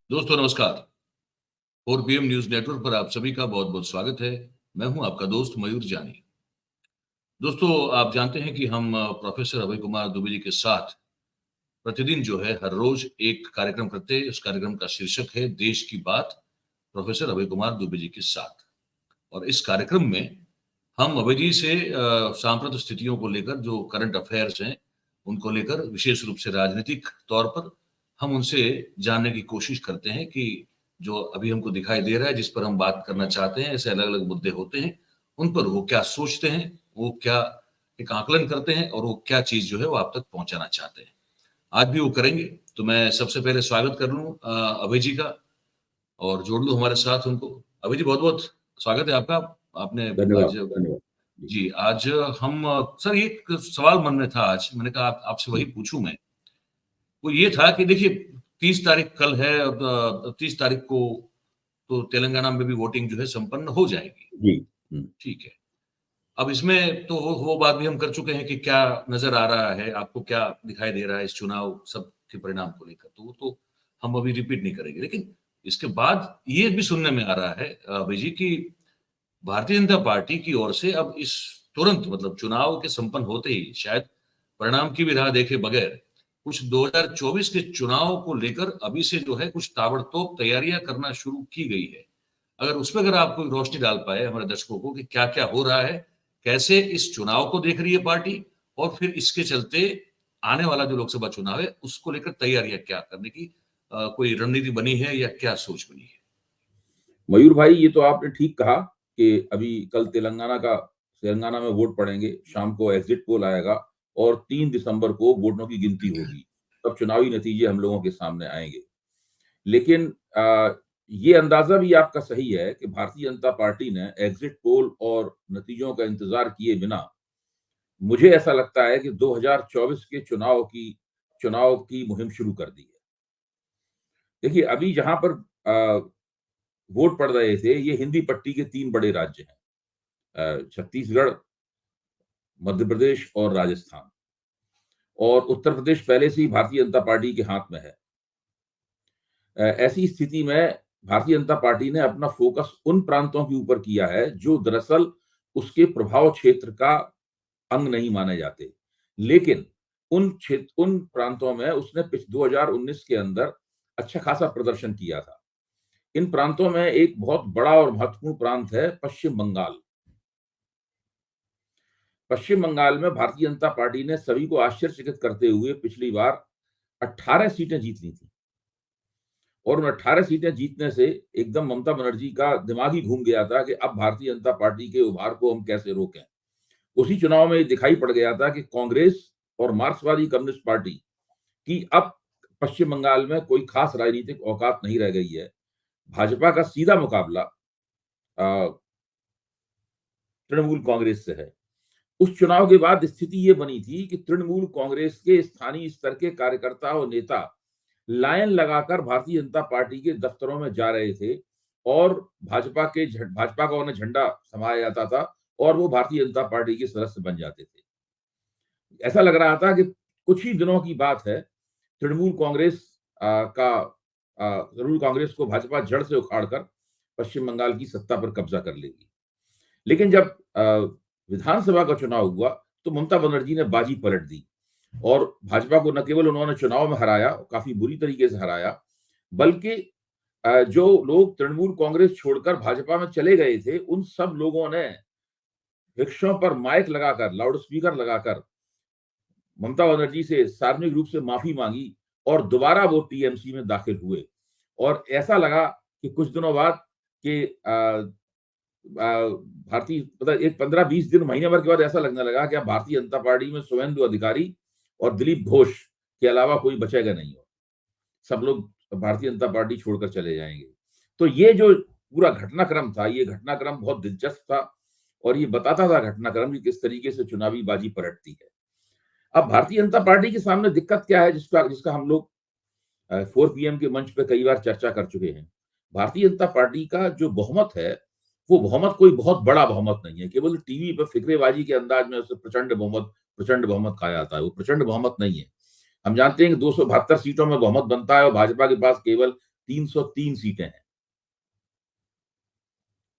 दोस्तों नमस्कार। 4 PM news network पर आप सभी का बहुत बहुत स्वागत है। मैं हूं आपका दोस्त मयूर जानी। दोस्तों, आप जानते हैं कि हम प्रोफेसर अभय कुमार दुबे जी के साथ प्रतिदिन जो है हर रोज एक कार्यक्रम करते हैं। उस कार्यक्रम का शीर्षक है देश की बात, प्रोफेसर अभय कुमार दुबे जी के साथ। और इस कार्यक्रम में हम अभय जी से सांप्रत स्थितियों को लेकर, जो करंट अफेयर्स हैं उनको लेकर, विशेष रूप से राजनीतिक तौर पर हम उनसे जानने की कोशिश करते हैं कि जो अभी हमको दिखाई दे रहा है, जिस पर हम बात करना चाहते हैं, ऐसे अलग अलग मुद्दे होते हैं, उन पर वो क्या सोचते हैं, वो क्या एक आकलन करते हैं और वो क्या चीज जो है वो आप तक पहुंचाना चाहते हैं। आज भी वो करेंगे। तो मैं सबसे पहले स्वागत कर लूं अभय जी का और जोड़ लूं हमारे साथ उनको। अभय जी, बहुत बहुत स्वागत है आपका। आपने धन्यवाद आज धन्यवाद जी। जी, आज हम सर, एक सवाल मन में था आज, मैंने कहा आपसे वही पूछूं मैं। वो ये था कि देखिए, 30 तारीख कल है, 30 तारीख को तो तेलंगाना में भी वोटिंग जो है संपन्न हो जाएगी। जी। हम्म। ठीक है। अब इसमें तो वो बात भी हम कर चुके हैं कि क्या नजर आ रहा है, आपको क्या दिखाई दे रहा है इस चुनाव सब के परिणाम को लेकर, तो वो तो हम अभी रिपीट नहीं करेंगे। लेकिन इसके बाद ये भी सुनने में आ रहा है अभय जी की भारतीय जनता पार्टी की ओर से अब इस तुरंत, मतलब चुनाव के संपन्न होते ही, शायद परिणाम की भी राह देखे बगैर, कुछ 2024 के चुनाव को लेकर अभी से जो है कुछ ताबड़तोड़ तैयारियां करना शुरू की गई है। अगर उस पर आप कोई रोशनी डाल पाए हमारे दर्शकों को कि क्या क्या हो रहा है, कैसे इस चुनाव को देख रही है पार्टी, और फिर इसके चलते आने वाला जो लोकसभा चुनाव है उसको लेकर तैयारियां क्या करने की कोई रणनीति बनी है या क्या सोच बनी है। मयूर भाई, ये तो आपने ठीक कहा कि अभी कल तेलंगाना में वोट पड़ेंगे, शाम को एग्जिट पोल आएगा और 3 दिसंबर को वोटों की गिनती होगी। तब चुनावी नतीजे हम लोगों के सामने आएंगे। लेकिन ये अंदाजा भी आपका सही है कि भारतीय जनता पार्टी ने एग्जिट पोल और नतीजों का इंतजार किए बिना, मुझे ऐसा लगता है कि 2024 के चुनाव की मुहिम शुरू कर दी है। देखिए, अभी जहां पर वोट पड़ रहे थे, ये हिंदी पट्टी के 3 बड़े राज्य हैं, छत्तीसगढ़, मध्य प्रदेश और राजस्थान। और उत्तर प्रदेश पहले से ही भारतीय जनता पार्टी के हाथ में है। ऐसी स्थिति में भारतीय जनता पार्टी ने अपना फोकस उन प्रांतों के ऊपर किया है जो दरअसल उसके प्रभाव क्षेत्र का अंग नहीं माने जाते। लेकिन उन प्रांतों में उसने 2019 के अंदर अच्छा खासा प्रदर्शन किया था। इन प्रांतों में एक बहुत बड़ा और महत्वपूर्ण प्रांत है पश्चिम बंगाल। पश्चिम बंगाल में भारतीय जनता पार्टी ने सभी को आश्चर्यचकित करते हुए पिछली बार 18 सीटें जीत ली थी। और उन 18 सीटें जीतने से एकदम ममता बनर्जी का दिमाग ही घूम गया था कि अब भारतीय जनता पार्टी के उभार को हम कैसे रोकें। उसी चुनाव में दिखाई पड़ गया था कि कांग्रेस और मार्क्सवादी कम्युनिस्ट पार्टी की अब पश्चिम बंगाल में कोई खास राजनीतिक औकात नहीं रह गई है। भाजपा का सीधा मुकाबला तृणमूल कांग्रेस से है। उस चुनाव के बाद स्थिति ये बनी थी कि तृणमूल कांग्रेस के स्थानीय स्तर के कार्यकर्ता और नेता लाइन लगाकर भारतीय जनता पार्टी के दफ्तरों में जा रहे थे और भाजपा का उन्हें झंडा समाया जाता था और वो भारतीय जनता पार्टी के सदस्य बन जाते थे। ऐसा लग रहा था कि कुछ ही दिनों की बात है, तृणमूल कांग्रेस तृणमूल कांग्रेस को भाजपा जड़ से उखाड़कर पश्चिम बंगाल की सत्ता पर कब्जा कर लेगी। लेकिन जब विधानसभा का चुनाव हुआ तो ममता बनर्जी ने बाजी पलट दी और भाजपा को न केवल उन्होंने चुनाव में हराया, काफी बुरी तरीके से हराया, बल्कि जो लोग तृणमूल कांग्रेस छोड़कर भाजपा में चले गए थे, उन सब लोगों ने रिक्शों पर माइक लगाकर, लाउड स्पीकर लगाकर ममता बनर्जी से सार्वजनिक रूप से माफी मांगी और दोबारा वो टीएमसी में दाखिल हुए। और ऐसा लगा कि कुछ दिनों बाद कि भारतीय, मतलब एक 15-20 दिन, महीने भर के बाद ऐसा लगने लगा कि अब भारतीय जनता पार्टी में शुभेंदु अधिकारी और दिलीप घोष के अलावा कोई बचेगा नहीं, हो सब लोग भारतीय जनता पार्टी छोड़कर चले जाएंगे। तो ये जो पूरा घटनाक्रम था, ये घटनाक्रम बहुत दिलचस्प था और ये बताता था घटनाक्रम कि किस तरीके से चुनावी बाजी पलटती है। अब भारतीय जनता पार्टी के सामने दिक्कत क्या है, जिसका हम लोग 4 PM के मंच पे कई बार चर्चा कर चुके हैं। भारतीय जनता पार्टी का जो बहुमत है, वो बहुमत कोई बहुत बड़ा बहुमत नहीं है। केवल टीवी पर फिक्रेबाजी के अंदाज में उसे प्रचंड बहुमत कहा जाता है। वो प्रचंड बहुमत नहीं है। हम जानते हैं कि 272 सीटों में बहुमत बनता है और भाजपा के पास केवल 303 सीटें हैं।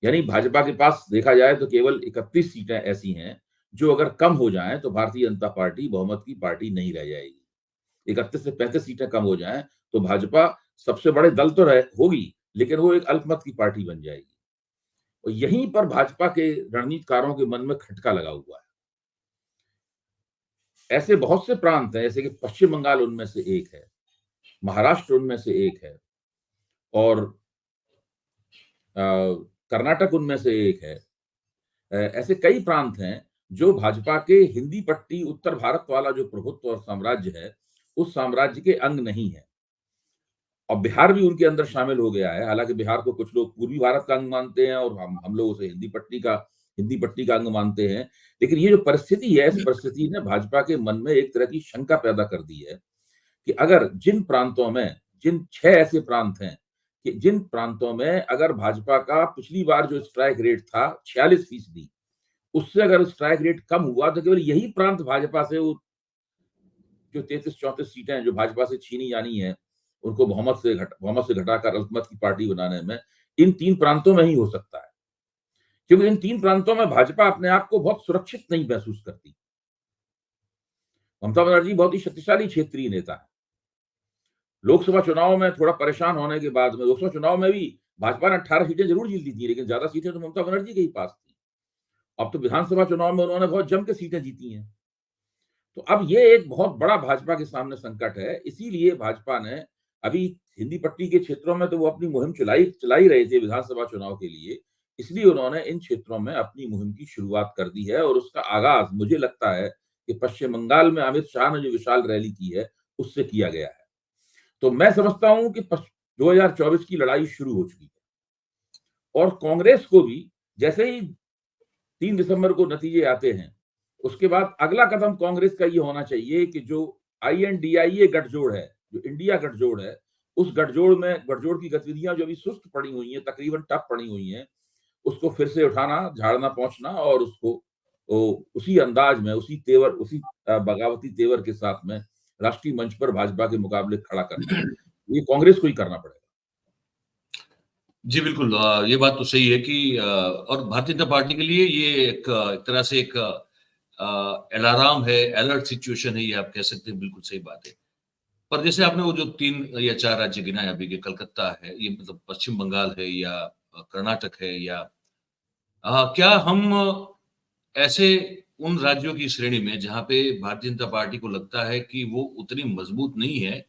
यानी भाजपा के पास देखा जाए तो केवल 31 सीटें ऐसी हैं जो अगर कम हो जाएं तो भारतीय जनता पार्टी बहुमत की पार्टी नहीं रह जाएगी। 31 से 35 सीटें कम हो जाएं तो भाजपा सबसे बड़े दल तो रह होगी, लेकिन वो एक अल्पमत की पार्टी बन जाएगी। और यहीं पर भाजपा के रणनीतिकारों के मन में खटका लगा हुआ है। ऐसे बहुत से प्रांत हैं, जैसे कि पश्चिम बंगाल उनमें से एक है, महाराष्ट्र उनमें से एक है, और कर्नाटक उनमें से एक है। ऐसे कई प्रांत हैं जो भाजपा के हिंदी पट्टी उत्तर भारत वाला जो प्रभुत्व और साम्राज्य है, उस साम्राज्य के अंग नहीं है। और बिहार भी उनके अंदर शामिल हो गया है। हालांकि बिहार को कुछ लोग पूर्वी भारत का अंग मानते हैं और हम लोग उसे हिंदी पट्टी का अंग मानते हैं। लेकिन ये जो परिस्थिति है, इस परिस्थिति ने भाजपा के मन में एक तरह की शंका पैदा कर दी है कि अगर जिन प्रांतों में, जिन 6 ऐसे प्रांत हैं कि जिन प्रांतों में अगर भाजपा का पिछली बार जो स्ट्राइक रेट था 46%, उससे अगर स्ट्राइक रेट कम हुआ तो केवल यही प्रांत भाजपा से वो जो 33-34 सीटें हैं जो भाजपा से छीनी जानी है, उनको बहुमत से घटाकर अल्पमत की पार्टी बनाने में इन 3 प्रांतों में ही हो सकता है। क्योंकि इन 3 प्रांतों में भाजपा अपने आप को बहुत सुरक्षित नहीं महसूस करती। ममता बनर्जी बहुत ही शक्तिशाली क्षेत्रीय नेता है। लोकसभा चुनाव में थोड़ा परेशान होने के बाद में, लोकसभा चुनाव में भी भाजपा ने 18 सीटें जरूर जीत ली थी, लेकिन ज्यादा सीटें तो ममता बनर्जी के ही पास थी। अब तो विधानसभा चुनाव में उन्होंने बहुत जम के सीटें जीती हैं। तो अब ये एक बहुत बड़ा भाजपा के सामने संकट है। इसीलिए भाजपा ने अभी हिंदी पट्टी के क्षेत्रों में तो वो अपनी मुहिम चलाई रहे थे विधानसभा चुनाव के लिए, इसलिए उन्होंने इन क्षेत्रों में अपनी मुहिम की शुरुआत कर दी है। और उसका आगाज मुझे लगता है कि पश्चिम बंगाल में अमित शाह ने जो विशाल रैली की है उससे किया गया है। तो मैं समझता हूं कि 2024 की लड़ाई शुरू हो चुकी है। और कांग्रेस को भी जैसे ही 3 दिसंबर को नतीजे आते हैं, उसके बाद अगला कदम कांग्रेस का ये होना चाहिए कि जो INDIA गठजोड़ है, जो इंडिया गठजोड़ है, उस गठजोड़ की गतिविधियां जो अभी सुस्त पड़ी हुई हैं, तकरीबन ठप पड़ी हुई हैं, उसको फिर से उठाना, झाड़ना पोंछना और उसको उसी अंदाज में, उसी तेवर, उसी बगावती तेवर के साथ में राष्ट्रीय मंच पर भाजपा के मुकाबले खड़ा करना। ये कांग्रेस को ही करना पड़ेगा। जी, बिल्कुल ये बात तो सही है कि और भारतीय जनता पार्टी के लिए ये एक तरह से एक अलार्म है, अलर्ट सिचुएशन है, ये आप कह सकते हैं, बिल्कुल सही बात है। पर जैसे आपने वो जो 3 या 4 राज्य गिनाए अभी के कलकत्ता है, ये मतलब पश्चिम बंगाल है या कर्नाटक है या क्या हम ऐसे उन राज्यों की श्रेणी में जहाँ पे भारतीय जनता पार्टी को लगता है कि वो उतनी मजबूत नहीं है,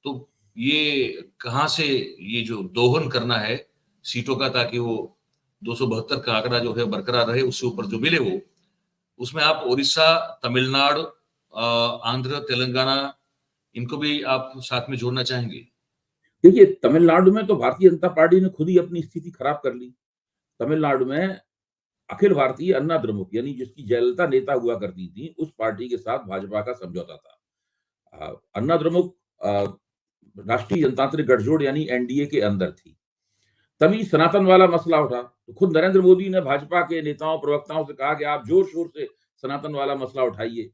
तो ये कहाँ से ये जो दोहन करना है सीटों का ताकि वो 272 का आंकड़ा जो है बरकरार रहे, उससे ऊपर जो मिले वो, उसमें आप उड़ीसा, तमिलनाडु, आंध्र, तेलंगाना इनको भी आप साथ में जोड़ना चाहेंगे? देखिए, तमिलनाडु में तो भारतीय जनता पार्टी ने खुद ही अपनी स्थिति खराब कर ली। तमिलनाडु में अखिल भारतीय अन्ना द्रमुक, यानी जिसकी जयललिता नेता हुआ करती थी, उस पार्टी के साथ भाजपा का समझौता था। अन्ना द्रमुक राष्ट्रीय जनतांत्रिक गठजोड़ यानी NDA के अंदर थी। तभी सनातन वाला मसला उठा, तो खुद नरेंद्र मोदी ने भाजपा के नेताओं, प्रवक्ताओं से कहा कि आप जोर शोर से सनातन वाला मसला उठाइए।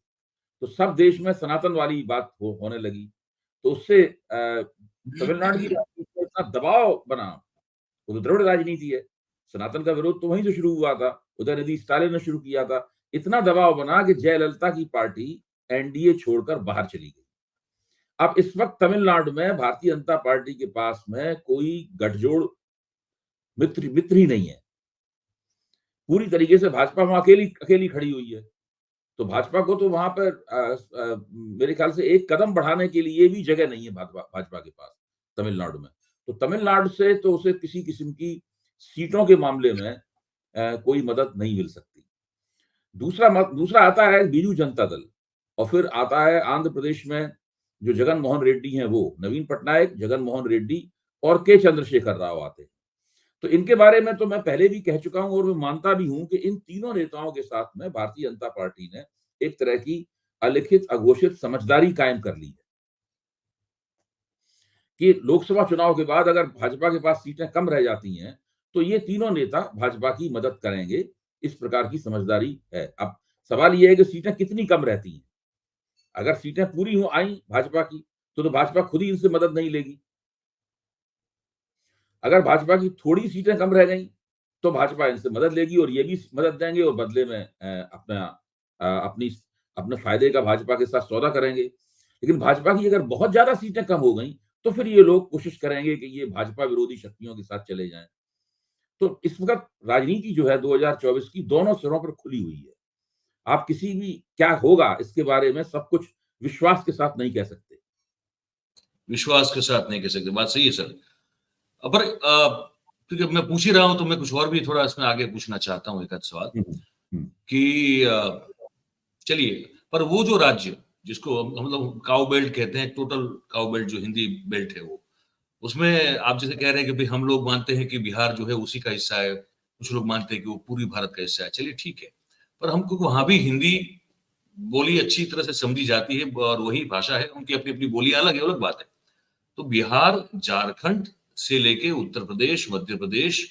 तो सब देश में सनातन वाली बात होने लगी। तो उससे तमिलनाडु की राजनीति में इतना दबाव बना, वो तो द्रविड़ राजनीति है, सनातन का विरोध तो वहीं से शुरू हुआ था, उदयनिधि स्टालिन ने शुरू किया था। इतना दबाव बना कि जयललिता की पार्टी NDA छोड़कर बाहर चली गई। अब इस वक्त तमिलनाडु में भारतीय जनता पार्टी के पास में कोई गठजोड़ मित्र ही नहीं है। पूरी तरीके से भाजपा वहां अकेली खड़ी हुई है। तो भाजपा को तो वहां पर मेरे ख्याल से एक कदम बढ़ाने के लिए भी जगह नहीं है भाजपा के पास तमिलनाडु में। तो तमिलनाडु से तो उसे किसी किस्म की सीटों के मामले में कोई मदद नहीं मिल सकती। दूसरा आता है बीजू जनता दल, और फिर आता है आंध्र प्रदेश में जो जगन मोहन रेड्डी हैं, वो नवीन पटनायक, जगन मोहन रेड्डी और के चंद्रशेखर राव आते हैं। तो इनके बारे में तो मैं पहले भी कह चुका हूं और मैं मानता भी हूं कि इन तीनों नेताओं के साथ में भारतीय जनता पार्टी ने एक तरह की अलिखित अघोषित समझदारी कायम कर ली है कि लोकसभा चुनाव के बाद अगर भाजपा के पास सीटें कम रह जाती हैं तो ये तीनों नेता भाजपा की मदद करेंगे। इस प्रकार की समझदारी है। अब सवाल यह है कि सीटें कितनी कम रहती हैं। अगर सीटें पूरी हो आई भाजपा की तो भाजपा खुद ही इनसे मदद नहीं लेगी। अगर भाजपा की थोड़ी सीटें कम रह गई तो भाजपा इनसे मदद लेगी और ये भी मदद देंगे और बदले में अपनी अपने फायदे का भाजपा के साथ सौदा करेंगे। लेकिन भाजपा की अगर बहुत ज्यादा सीटें कम हो गई तो फिर ये लोग कोशिश करेंगे कि ये भाजपा विरोधी शक्तियों के साथ चले जाएं। तो इस वक्त राजनीति जो है 2024 की दोनों सिरों पर खुली हुई है। आप किसी भी क्या होगा इसके बारे में सब कुछ विश्वास के साथ नहीं कह सकते। विश्वास के साथ नहीं कह सकते, बात सही है सर। पर क्योंकि मैं पूछ ही रहा हूं तो मैं कुछ और भी थोड़ा इसमें आगे पूछना चाहता हूँ, एक आध सवाल कि चलिए, पर वो जो राज्य जिसको हम मतलब काउ बेल्ट कहते हैं, टोटल काउ बेल्ट जो हिंदी बेल्ट है, वो उसमें आप जैसे कह रहे हैं कि भाई हम लोग मानते हैं कि बिहार जो है उसी का हिस्सा है, कुछ लोग मानते हैं कि वो पूरी भारत का हिस्सा है। चलिए ठीक है, पर हमको वहां भी हिंदी बोली अच्छी तरह से समझी जाती है और वही भाषा है, उनकी अपनी अपनी बोलियां अलग है, अलग बात है। तो बिहार, झारखंड से लेके उत्तर प्रदेश, मध्य प्रदेश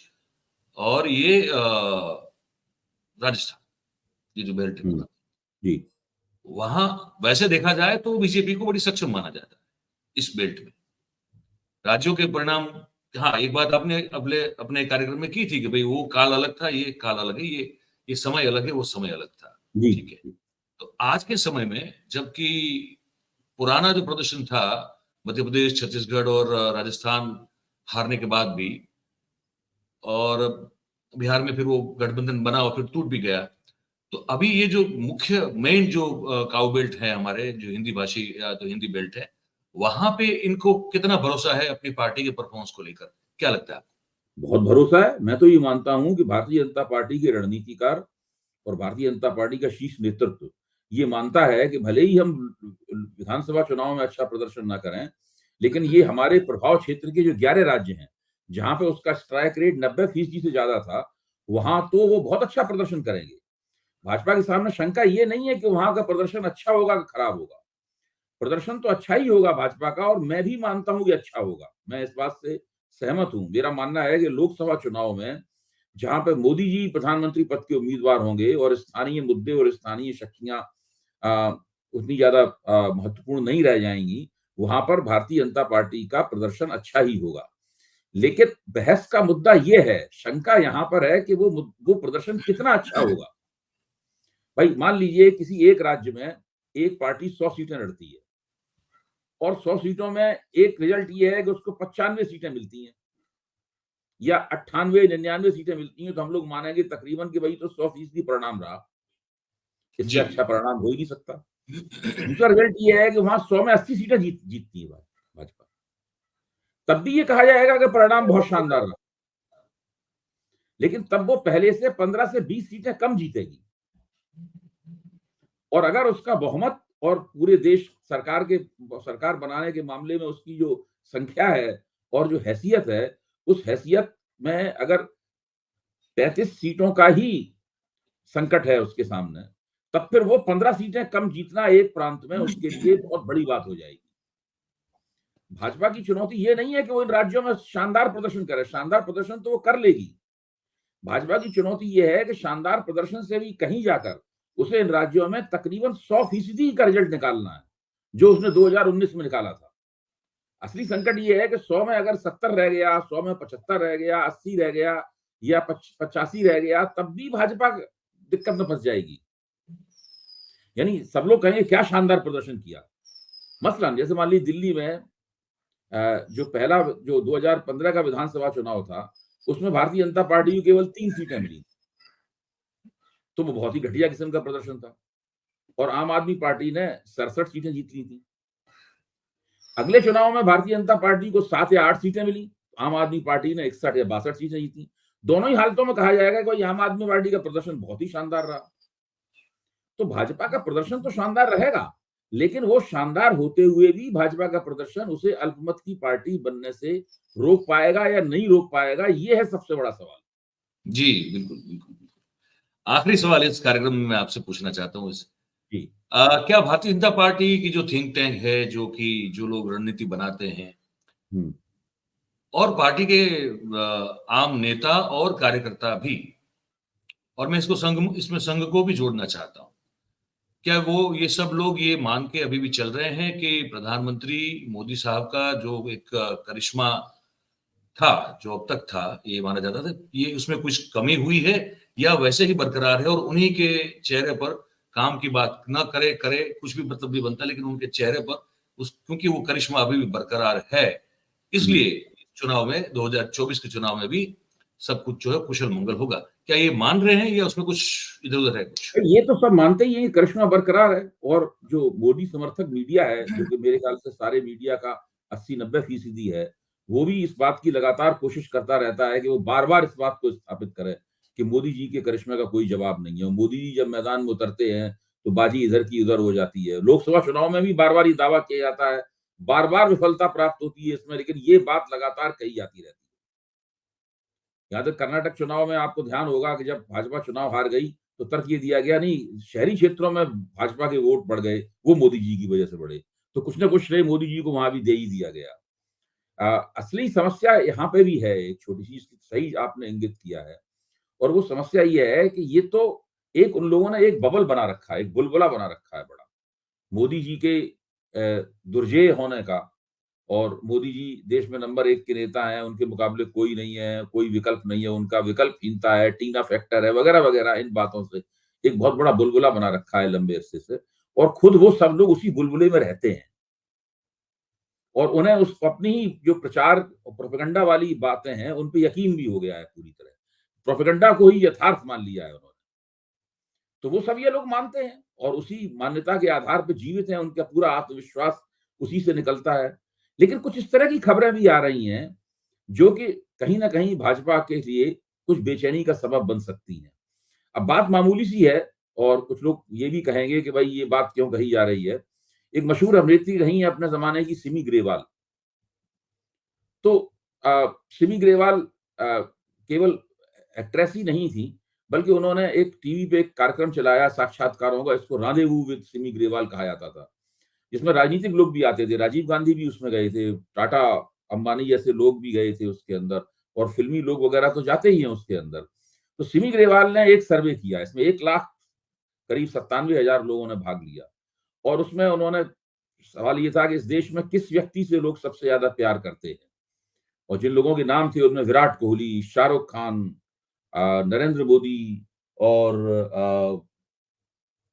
और ये राजस्थान, ये जो बेल्ट है पूरा, जी वहां वैसे देखा जाए तो बीजेपी को बड़ी सक्षम माना जाता है इस बेल्ट में। राज्यों के परिणाम, हाँ, एक बात आपने अपने अपने कार्यक्रम में की थी कि भाई वो काल अलग था, ये काल अलग है, ये समय अलग है, वो समय अलग था। जी ठीक है। तो आज के समय में जबकि पुराना जो प्रदर्शन था मध्य प्रदेश, छत्तीसगढ़ और राजस्थान हारने के बाद भी, और बिहार में फिर वो गठबंधन बना और फिर टूट भी गया। तो अभी ये जो मुख्य मेन जो काउ बेल्ट है हमारे, जो हिंदी भाषी या जो हिंदी बेल्ट है, वहां पे इनको कितना भरोसा है अपनी पार्टी के परफॉर्मेंस को लेकर, क्या लगता है आपको? बहुत भरोसा है। मैं तो ये मानता हूं कि भारतीय जनता पार्टी के रणनीतिकार और भारतीय जनता पार्टी का शीर्ष नेतृत्व ये मानता है कि भले ही हम विधानसभा चुनाव में अच्छा प्रदर्शन ना करें, लेकिन ये हमारे प्रभाव क्षेत्र के जो 11 राज्य हैं, जहां पे उसका स्ट्राइक रेट 90% से ज्यादा था, वहां तो वो बहुत अच्छा प्रदर्शन करेंगे। भाजपा के सामने शंका ये नहीं है कि वहां का प्रदर्शन अच्छा होगा कि खराब होगा। प्रदर्शन तो अच्छा ही होगा भाजपा का, और मैं भी मानता हूं कि अच्छा होगा। मैं इस बात से सहमत हूं। मेरा मानना है कि लोकसभा चुनाव में जहां पे मोदी जी प्रधानमंत्री पद के उम्मीदवार होंगे और स्थानीय मुद्दे और स्थानीय शक्तियां उतनी ज्यादा महत्वपूर्ण नहीं रह जाएंगी, वहां पर भारतीय जनता पार्टी का प्रदर्शन अच्छा ही होगा। लेकिन बहस का मुद्दा ये है, शंका यहां पर है कि वो प्रदर्शन कितना अच्छा होगा। भाई मान लीजिए किसी एक राज्य में एक पार्टी 100 सीटें लड़ती है और 100 सीटों में एक रिजल्ट ये है कि उसको 95 सीटें मिलती हैं या 98-99 सीटें मिलती हैं, तो हम लोग मानेंगे तकरीबन कि भाई तो 100% परिणाम रहा, इससे जी। अच्छा परिणाम हो ही नहीं सकता। दूसरा रिजल्ट ये है कि वहां 100 में 80 सीटें जीतती है भाजपा, तब भी ये कहा जाएगा कि परिणाम बहुत शानदार रहा, लेकिन तब वो पहले से 15 से 20 सीटें कम जीतेगी। और अगर उसका बहुमत और पूरे देश सरकार बनाने के मामले में उसकी जो संख्या है और जो हैसियत है, उस हैसियत में अगर 35 सीटों का ही संकट है उसके सामने, तब फिर वो 15 सीटें कम जीतना एक प्रांत में उसके लिए बहुत बड़ी बात हो जाएगी। भाजपा की चुनौती ये नहीं है कि वो इन राज्यों में शानदार प्रदर्शन करे, शानदार प्रदर्शन तो वो कर लेगी। भाजपा की चुनौती ये है कि शानदार प्रदर्शन से भी कहीं जाकर उसे इन राज्यों में तकरीबन 100% का रिजल्ट निकालना है, जो उसने 2019 में निकाला था। असली संकट ये है कि 100 में अगर 70 रह गया, 100 में 75 रह गया, 80 रह गया या 85 रह गया, तब भी भाजपा दिक्कत में फंस जाएगी। यानी सब लोग कहेंगे क्या शानदार प्रदर्शन किया। मसलन जैसे मान लीजिए दिल्ली में जो पहला जो 2015 का विधानसभा चुनाव था, उसमें भारतीय जनता पार्टी को केवल 3 सीटें मिली, तो वो बहुत ही घटिया किस्म का प्रदर्शन था। और आम आदमी पार्टी ने 67 सीटें जीत ली थी। अगले चुनाव में भारतीय जनता पार्टी को 7 या 8 सीटें मिली, आम आदमी पार्टी ने 61 या 62 सीटें जीती। दोनों ही हालतों में कहा जाएगा कि आम आदमी पार्टी का प्रदर्शन बहुत ही शानदार रहा। तो भाजपा का प्रदर्शन तो शानदार रहेगा, लेकिन वो शानदार होते हुए भी भाजपा का प्रदर्शन उसे अल्पमत की पार्टी बनने से रोक पाएगा या नहीं रोक पाएगा, ये है सबसे बड़ा सवाल। जी, बिल्कुल, बिल्कुल। आखिरी सवाल इस कार्यक्रम में मैं आपसे पूछना चाहता हूँ जी क्या भारतीय जनता पार्टी की जो थिंक टैंक है, जो लोग रणनीति बनाते हैं हम्म, और पार्टी के आम नेता और कार्यकर्ता भी, और मैं इसमें संघ को भी जोड़ना चाहता हूँ, क्या वो ये सब लोग ये मान के अभी भी चल रहे हैं कि प्रधानमंत्री मोदी साहब का जो एक करिश्मा था, जो अब तक था, ये माना जाता था, ये उसमें कुछ कमी हुई है या वैसे ही बरकरार है और उन्हीं के चेहरे पर काम की बात ना करे करे कुछ भी मतलब नहीं बनता, लेकिन उनके चेहरे पर उस क्योंकि वो करिश्मा अभी भी बरकरार है, इसलिए चुनाव में 2024 के चुनाव में भी सब कुछ जो है कुशल मंगल होगा। क्या ये मान रहे हैं या उसमें कुछ इधर-उधर है कुछ? ये तो सब मानते ही हैं कि करिश्मा बरकरार है, और जो मोदी समर्थक मीडिया है, जो कि मेरे ख्याल से सारे मीडिया का 80-90% है, वो भी इस बात की लगातार कोशिश करता रहता है कि वो बार-बार इस बात को स्थापित करे कि मोदी जी के करिश्मे का कोई जवाब नहीं है। और मोदी जी जब मैदान में उतरते हैं, तो बाजी इधर की उधर हो जाती है। लोकसभा चुनाव में भी बार-बार ये दावा किया जाता है, बार-बार विफलता प्राप्त होती है इसमें, लेकिन ये बात लगातार कही जाती रहती है। यहाँ तक कर्नाटक चुनाव में आपको ध्यान होगा कि जब भाजपा चुनाव हार गई, तो तर्क ये दिया गया, नहीं, शहरी क्षेत्रों में भाजपा के वोट बढ़ गए, वो मोदी जी की वजह से बढ़े। तो कुछ न कुछ श्रेय मोदी जी को वहाँ भी दे ही दिया गया। असली समस्या यहाँ पे भी है, एक छोटी-सी, सही आपने इंगित किया है, और वो समस्या ये है कि ये तो एक उन लोगों ने एक बबल बना रखा है, एक बुलबुला बना रखा है बड़ा। मोदी जी के दुर्जेय होने का, और मोदी जी देश में नंबर 1 के नेता हैं, उनके मुकाबले कोई नहीं है, कोई विकल्प नहीं है, उनका विकल्पहीनता है, टीना फैक्टर है, वगैरह-वगैरह, इन बातों से एक बहुत बड़ा बुलबुला बना रखा है लंबे अरसे से, और खुद वो सब लोग उसी बुलबुले में रहते हैं। और उन्हें उस अपनी ही जो प्रचार और प्रोपेगेंडा वाली बातें हैं, उन पे यकीन भी हो गया है पूरी तरह। प्रोपेगेंडा को ही यथार्थ मान लिया है उन्होंने। तो वो सब ये लोग मानते हैं और उसी मान्यता के आधार पे जीवित हैं, उनका पूरा आत्मविश्वास उसी से निकलता है। लेकिन कुछ इस तरह की खबरें भी आ रही हैं, जो कि कहीं न कहीं भाजपा के लिए कुछ बेचैनी का सबब बन सकती हैं। अब बात मामूली-सी है, और कुछ लोग ये भी कहेंगे कि भाई ये बात क्यों कही जा रही है। एक मशहूर अभिनेत्री रही हैं अपने ज़माने की, सिमी ग्रेवाल। तो सिमी ग्रेवाल केवल एक्ट्रेस ही नहीं थी, बल्कि उन्होंने एक टीवी पे एक कार्यक्रम चलाया साक्षात्कारों का, इसको रांधेवू विद सिमी ग्रेवाल कहा जाता था, जिसमें राजनीतिक लोग भी आते थे, राजीव गांधी भी उसमें गए थे, टाटा, अंबानी जैसे लोग भी गए थे उसके अंदर, और फिल्मी लोग वगैरह तो जाते ही हैं उसके अंदर। तो सिमी ग्रेवाल ने एक सर्वे किया, इसमें 1 लाख करीब 97,000 लोगों ने भाग लिया, और उसमें उन्होंने सवाल ये था कि इस देश में किस व्यक्ति से लोग सबसे ज्यादा प्यार करते हैं, और जिन लोगों के नाम थे उनमें विराट कोहली, शाहरुख खान, नरेंद्र मोदी और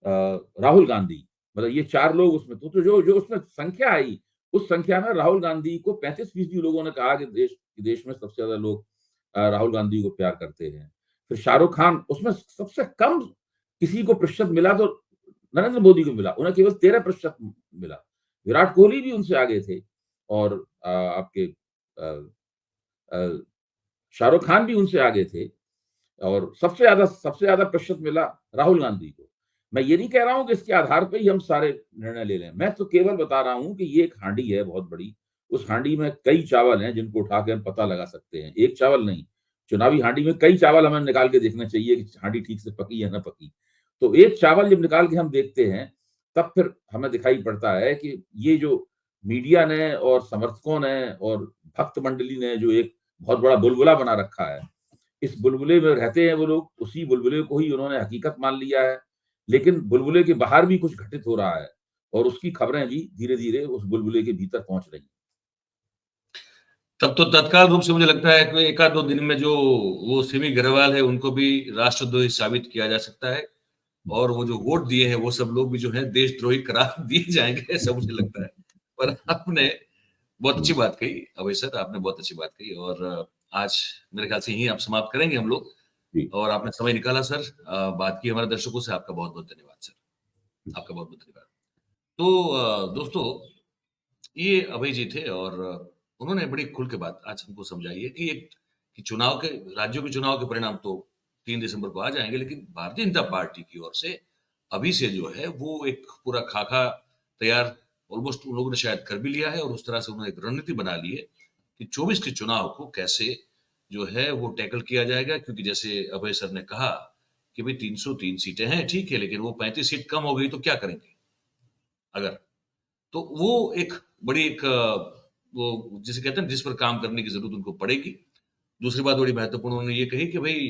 राहुल गांधी, मतलब ये 4 लोग उसमें, तो जो जो उसमें संख्या आई, उस संख्या में राहुल गांधी को 35% लोगों ने कहा कि देश में सबसे ज्यादा लोग राहुल गांधी को प्यार करते हैं। फिर शाहरुख खान, उसमें सबसे कम किसी को प्रतिशत मिला तो नरेंद्र मोदी को मिला, उन्हें केवल 13% मिला। विराट कोहली भी उनसे आगे थे, और आपके अ, शाहरुख खान भी उनसे आगे थे, और सबसे ज्यादा प्रतिशत मिला राहुल गांधी को। मैं ये नहीं कह रहा हूं कि इसके आधार पे ही हम सारे निर्णय ले लें, मैं तो केवल बता रहा हूं कि ये एक हांडी है बहुत बड़ी। उस हांडी में कई चावल हैं जिनको उठा के हम पता लगा सकते हैं, एक चावल नहीं। चुनावी हांडी में कई चावल हमें निकाल के देखना चाहिए कि हांडी ठीक से पकी या ना पकी। तो एक चावल जब निकाल के हम देखते हैं, तब फिर हमें दिखाई पड़ता है कि ये जो मीडिया ने और समर्थकों ने और भक्त मंडली ने जो एक बहुत बड़ा बुलबुला बना रखा है, इस बुलबुले में रहते हैं वो लोग, उसी बुलबुले को ही उन्होंने हकीकत मान लिया है। लेकिन बुलबुले के बाहर भी कुछ घटित हो रहा है, और उसकी खबरें भी धीरे-धीरे उस बुलबुले के भीतर पहुँच रही हैं। तब तो तत्काल रूप से मुझे लगता है कि 1 आध 2 दिन में जो वो सिमी ग्रेवाल है, उनको भी राष्ट्रद्रोही साबित किया जा सकता है और वो जो वोट दिए हैं, वो सब लोग भी जो है देशद्रोही करार दिए जाएँगे, ऐसा मुझे लगता है। पर आपने बहुत अच्छी हुँ, बात कही, अभय सर, आपने बहुत अच्छी बात कही और आज मेरे ख्याल से यहीं आप समाप्त करेंगे हम लोग जी। और आपने समय निकाला सर, बात की हमारे दर्शकों से, आपका बहुत-बहुत धन्यवाद सर। आपका बहुत-बहुत धन्यवाद। तो दोस्तों, ये अभय जी थे और उन्होंने बड़ी खुल के बात आज हमको समझाई है कि एक कि चुनाव के राज्यों के चुनाव के परिणाम तो 3 दिसंबर को आ जाएँगे, लेकिन भारतीय जनता पार्टी की ओर से अभी से जो है वो एक पूरा खाका तैयार ऑलमोस्ट उन लोगों ने शायद कर भी लिया है और उस तरह से उन्होंने एक रणनीति बना ली है कि 24 के चुनाव को कैसे जो है वो टैकल किया जाएगा, क्योंकि जैसे अभय सर ने कहा कि भई 303 सीटें हैं, ठीक है, लेकिन वो 35 सीट कम हो गई तो क्या करेंगे? अगर तो वो एक बड़ी एक वो जिसे कहते हैं जिस पर काम करने की ज़रूरत उनको पड़ेगी। दूसरी बात बड़ी महत्वपूर्ण उन्होंने ये कही कि भई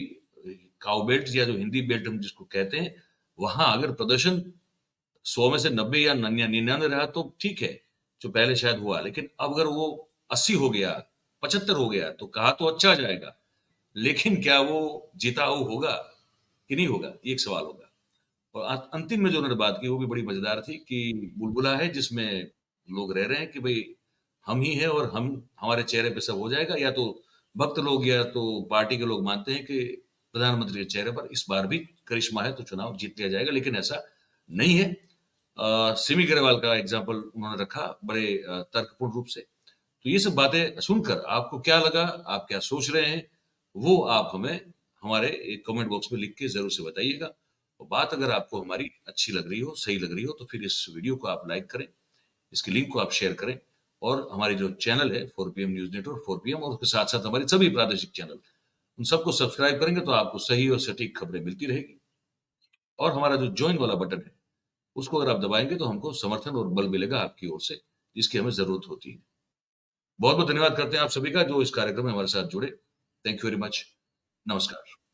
काऊ बेल्ट या जो हिंदी बेल्ट हम जिसको कहते हैं, वहाँ अगर प्रदर्शन 100 में से 90 या 99 रहा तो ठीक है, जो पहले शायद हुआ। लेकिन अब अगर वो 80 हो गया, 75 हो गया तो कहा तो अच्छा जाएगा, लेकिन क्या वो जिताऊ होगा कि नहीं होगा, ये एक सवाल होगा। और अंतिम में जो उन्होंने बात की वो भी बड़ी मजेदार थी कि बुलबुला है जिसमें लोग रह रहे हैं कि भाई हम ही हैं और हम हमारे चेहरे पे सब हो जाएगा, या तो भक्त लोग या तो पार्टी के लोग मानते हैं कि प्रधानमंत्री के चेहरे पर इस बार भी करिश्मा है तो चुनाव जीत लिया जाएगा, लेकिन ऐसा नहीं है। सिमी ग्रेवाल का एग्जाम्पल उन्होंने रखा बड़े तर्कपूर्ण रूप से। तो ये सब बातें सुनकर आपको क्या लगा, आप क्या सोच रहे हैं, वो आप हमें हमारे एक कमेंट बॉक्स में लिख के ज़रूर से बताइएगा। और बात अगर आपको हमारी अच्छी लग रही हो, सही लग रही हो, तो फिर इस वीडियो को आप लाइक करें, इसकी लिंक को आप शेयर करें और हमारी जो चैनल है 4 PM न्यूज़ नेटवर्क 4 PM और उसके साथ-साथ हमारे सभी प्रादेशिक चैनल, उन सबको सब्सक्राइब करेंगे तो आपको सही और सटीक खबरें मिलती रहेगी। और हमारा जो जॉइन वाला बटन है, उसको अगर आप दबाएँगे तो हमको समर्थन और बल मिलेगा आपकी ओर से, जिसकी हमें ज़रूरत होती है। बहुत-बहुत धन्यवाद करते हैं आप सभी का जो इस कार्यक्रम में हमारे साथ जुड़े। Thank you very much. नमस्कार।